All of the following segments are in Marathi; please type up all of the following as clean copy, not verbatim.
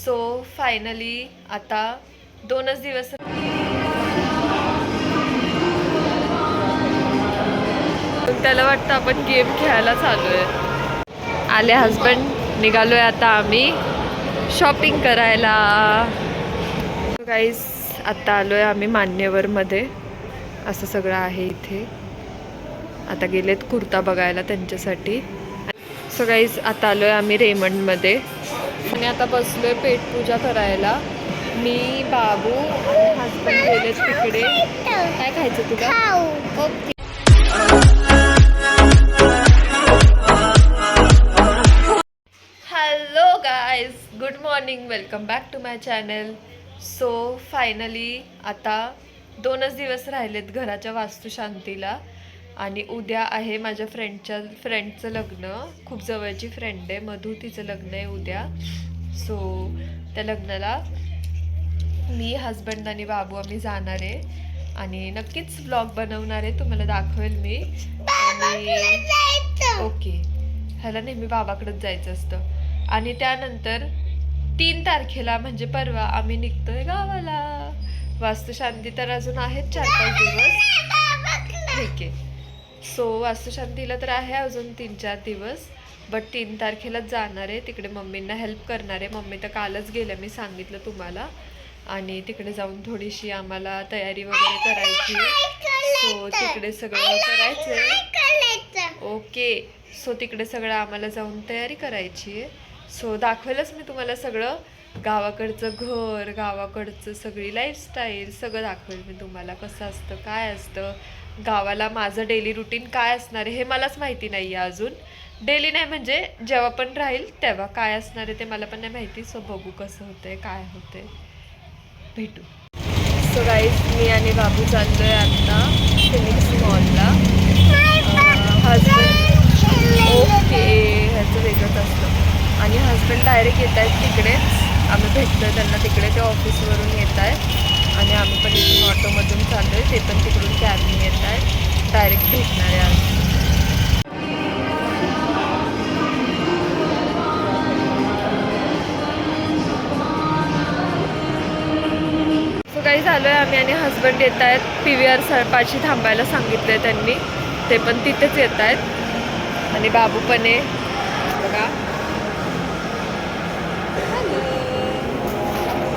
सो फायनली आता 2च दिवस त्याला वाटतं आपण गेम खेळायला चालू आहे. आले हजबंड, निघालोय आता आम्ही शॉपिंग करायला. गाईस आता आलोय आम्ही मान्यवरमध्ये. असं सगळं आहे इथे. आता गेलेत कुर्ता बघायला त्यांच्यासाठी. सो गाईस आता आलोय आम्ही रेमंडमध्ये आणि आता बसलोय पेटपूजा करायला. मी, बाबू आणि हजबंड गेलेत तिकडे. काय खायचं तुला? Okay. Hello guys, good morning, welcome back to my channel. So finally आता 2च दिवस राहिलेत घराच्या वास्तुशांतीला आणि उद्या आहे माझ्या फ्रेंडचं लग्न. खूप जवळची फ्रेंड आहे मधू, तिचं लग्न आहे उद्या. सो त्या लग्नाला मी, हजबंड आणि बाबू आम्ही जाणार आहे आणि नक्कीच ब्लॉग बनवणार आहे, तुम्हाला दाखवेल मी. ओके, ह्याला नेहमी बाबाकडेच जायचं असतं. आणि त्यानंतर 3 तारखेला म्हणजे परवा आम्ही निघतोय गावाला. वास्तुशांती तर अजून आहेत 4-5 दिवस. ठीक आहे. सो वास्तुशांतीला तर आहे अजून 3-4 दिवस, बट 3 तारखेलाच जाणार आहे. तिकडे मम्मींना हेल्प करणार आहे. मम्मी तर कालच गेल्या, मी सांगितलं तुम्हाला. आणि तिकडे जाऊन थोडीशी आम्हाला तयारी वगैरे करायची. सो तिकडे सगळं करायचं. ओके. सो तिकडे सगळं आम्हाला जाऊन तयारी करायची आहे. सो दाखवेलच मी तुम्हाला सगळं, गावाकडचं घर, गावाकडचं सगळी लाईफस्टाईल सगळं दाखवेल मी तुम्हाला. कसं असतं, काय असतं गावाला, माझं डेली रुटीन काय असणार आहे हे मलाच माहिती नाही आहे अजून. डेली नाही म्हणजे जेव्हा पण राहील तेव्हा काय असणार आहे ते मला पण नाही माहिती. सो बघू कसं होतंय, काय होतंय, भेटू. सो गाईज मी आणि बाबू चाललोय आता फिनिक्स मॉलला. हजबंड ओके, ह्याचं वेगळंच असतं. आणि हजबंड डायरेक्ट येत आहेत तिकडेच, आम्ही भेटतोय त्यांना तिकडे. ते ऑफिसवरून येत आहेत आणि आम्ही पण इथून ऑटोमधून चाललोय. ते पण तिकडून कॅबने येत आहेत. डायरेक्ट भेटणार आहे आज. सो काही झालोय आम्ही आणि हजबंड येत आहेत. PVR सळपाशी थांबायला सांगितलंय त्यांनी, ते पण तिथेच येत आहेत. आणि बाबू पण आहे बघा.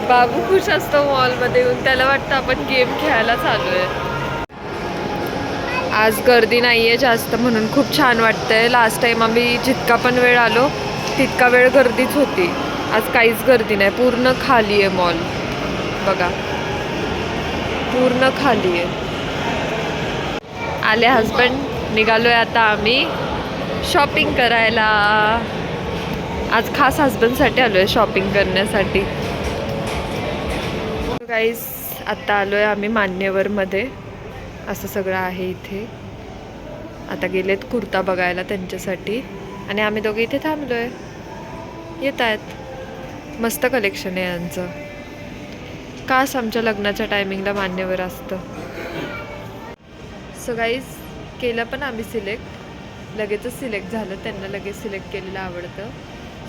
बाबू खुश असतो मॉलमध्ये येऊन, त्याला वाटतं आपण गेम खेळायला चालू आहे. आज गर्दी नाही आहे जास्त म्हणून खूप छान वाटतंय. लास्ट टाइम आम्ही जितका पण वेळ आलो तितका वेळ गर्दीच होती. आज काहीच गर्दी नाही, पूर्ण खाली आहे मॉल बघा, पूर्ण खाली आहे. आले हजबंड, निघालोय आता आम्ही शॉपिंग करायला. आज खास हजबंडसाठी आलोय शॉपिंग करण्यासाठी. गाईस आत्ता आलोय आम्ही मान्यवरमध्ये. असं सगळं आहे इथे. आता गेलेत कुर्ता बघायला त्यांच्यासाठी आणि आम्ही दोघे इथे थांबलोय. येत आहेत. मस्त कलेक्शन आहे यांचं. खास आमच्या लग्नाच्या टायमिंगला मान्यवर असतं. सो गाईज केलं पण आम्ही सिलेक्ट, लगेचच सिलेक्ट झालं. त्यांना लगेच सिलेक्ट केलेलं आवडतं.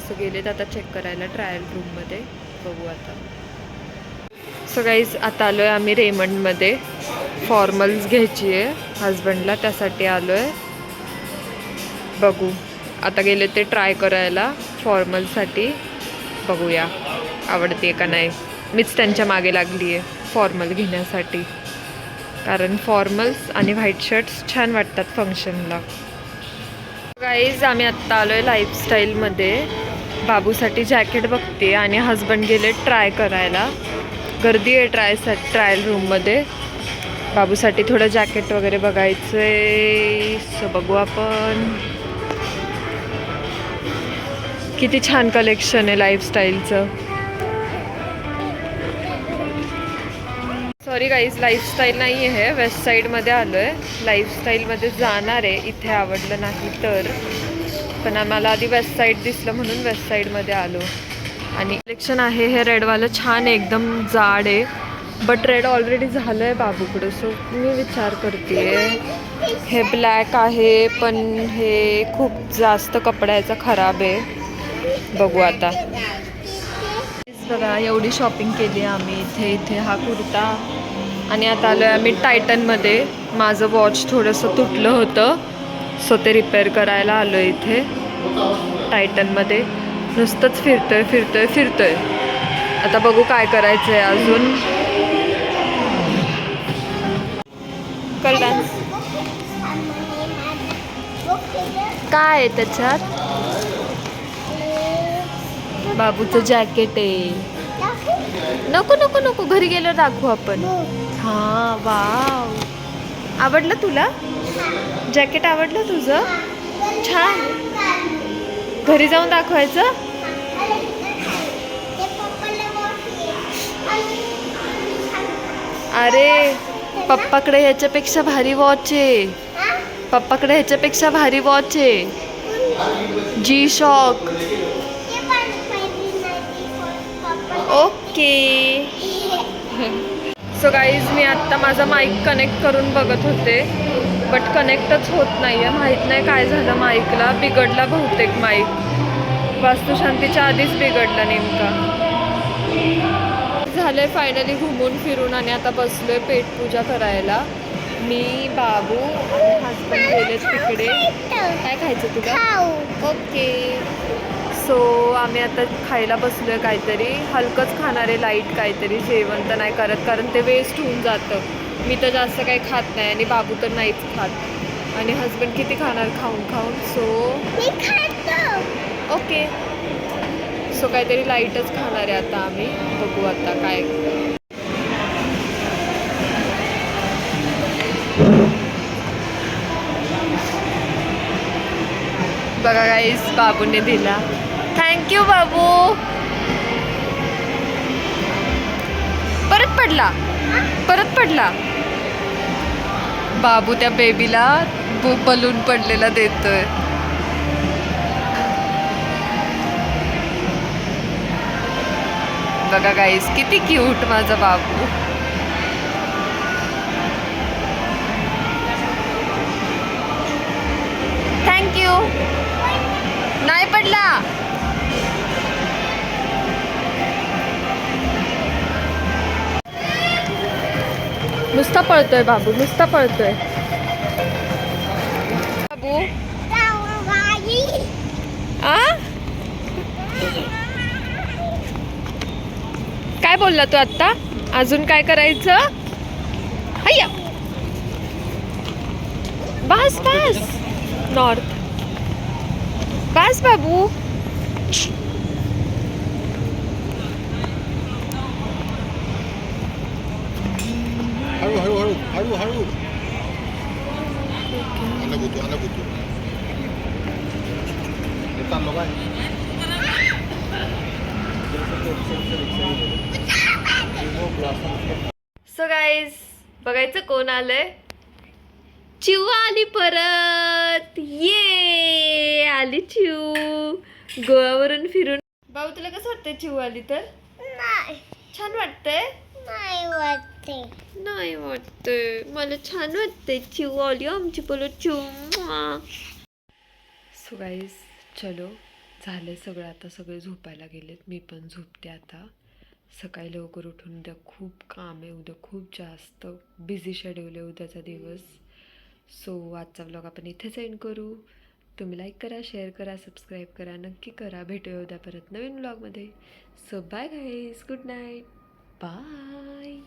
सो गेलेत आता चेक करायला ट्रायल रूममध्ये. बघू आता. सो गाईज आता आलो आहे आम्ही रेमंडमध्ये. फॉर्मल्स घ्यायची आहे हजबंडला, त्यासाठी आलो आहे. बघू आता गेले ते ट्राय करायला फॉर्मलसाठी. बघूया आवडते का नाही. मीच त्यांच्या मागे लागली आहे फॉर्मल घेण्यासाठी, कारण फॉर्मल्स आणि व्हाईट शर्ट्स छान वाटतात फंक्शनला. गाईज आम्ही आत्ता आलो आहे लाईफस्टाईलमध्ये. बाबूसाठी जॅकेट बघते आणि हजबंड गेले ट्राय करायला. गर्दी आहे ट्रायल रूममध्ये. बाबूसाठी थोडं जॅकेट वगैरे बघायचं आहे. सो बघू आपण. किती छान कलेक्शन आहे लाईफस्टाईलचं. सॉरी गाईज, लाईफस्टाईल नाही आहे, वेस्ट साईडमध्ये आलो आहे. लाईफस्टाईलमध्ये जाणार आहे, इथे आवडलं नाही तर. पण आम्हाला आधी वेस्ट साईड दिसलं म्हणून वेस्ट साईडमध्ये आलो. आणि कलेक्शन आहे हे रेडवालं, छान आहे, एकदम जाड आहे. बट रेड ऑलरेडी झालं आहे बाबूकडं. सो मी विचार करते हे ब्लॅक आहे, पण हे खूप जास्त कपड्याचं खराब आहे. बघू आता. बघा एवढी शॉपिंग केली आम्ही इथे हा कुर्ता आणि आता आलो आहे आम्ही टायटनमध्ये. माझं वॉच थोडंसं तुटलं होतं सो ते रिपेअर करायला आलो आहे इथे टायटनमध्ये. नुसतंच फिरतोय. आता बघू काय करायचं आहे अजून. कर डान्स. काय आहे त्याच्यात? बाबूचं जॅकेट आहे. नको घरी गेल्यावर दाखवू आपण. हा वाव, आवडलं तुला जॅकेट? आवडलं तुझं? छान. घरी जाऊन दाखवायचं. अरे पप्पाकडे ह्याच्यापेक्षा भारी वॉच आहे. पप्पाकडे ह्याच्यापेक्षा भारी वॉच आहे. जी शॉक. ओके. सो गाईज मी आत्ता माझा माईक कनेक्ट करून बघत होते बट कनेक्टच होत नाही आहे. माहीत नाही काय झालं माईकला. बिघडला बहुतेक माईक. वास्तुशांतीच्या आधीच बिघडला नेमका. झालंय फायनली घुमून फिरून आणि आता बसलोय पेटपूजा करायला. मी बाबू आणि हसबंड गेले तिकडे. काय खायचं तुला? ओके. सो आम्ही आता खायला बसलोय काहीतरी हलकंच खाणार आहे. लाईट काहीतरी. जेवण तर नाही करत कारण ते वेस्ट होऊन जातं. मी तर जास्त काही खात नाही आणि बाबू तर नाहीच खात आणि हसबंड किती खाणार खाऊन. So okay. सो काहीतरी लाईटच खाणार आहे आता आम्ही. बघू आता काय. बघा गाईस बाबूने दिला. थँक्यू बाबू. परत पडला. बाबू त्या बेबीला बलून पडलेला देतोय. बघा गाईस किती क्यूट माझा बाबू. थँक्यू. नाही पडला. नुसता पळतोय बाबू. बाबू काय बोलला तू आत्ता? अजून काय करायचं? हैया बस नॉर्थ. बस बाबू. हळू. अनबुतू. चाललो काय? सो गाईज बघायचं कोण आलंय. चिऊ आली परत. ये आली चिऊ गोव्यावरून फिरून. भाऊ तुला कसं वाटतंय चिऊ आली तर? छान वाटतंय? नाही वाटतंय. मला छान वाटतंय. चिऊ आली आमची परत. चिऊ. सो गाईज चलो झालंय सगळं. आता सगळे झोपायला गेलेत. मी पण झोपते आता. सकाळी लवकर उठून उद्या खूप काम आहे. उद्या खूप जास्त बिझी शेड्यूल आहे उद्याचा दिवस. सो आजचा व्लॉग आपण इथेच एंड करू. तुम्ही लाईक करा, शेअर करा, सबस्क्राईब करा. नक्की करा. भेटूया उद्या परत नवीन व्लॉगमध्ये. So bye guys. Good night. Bye.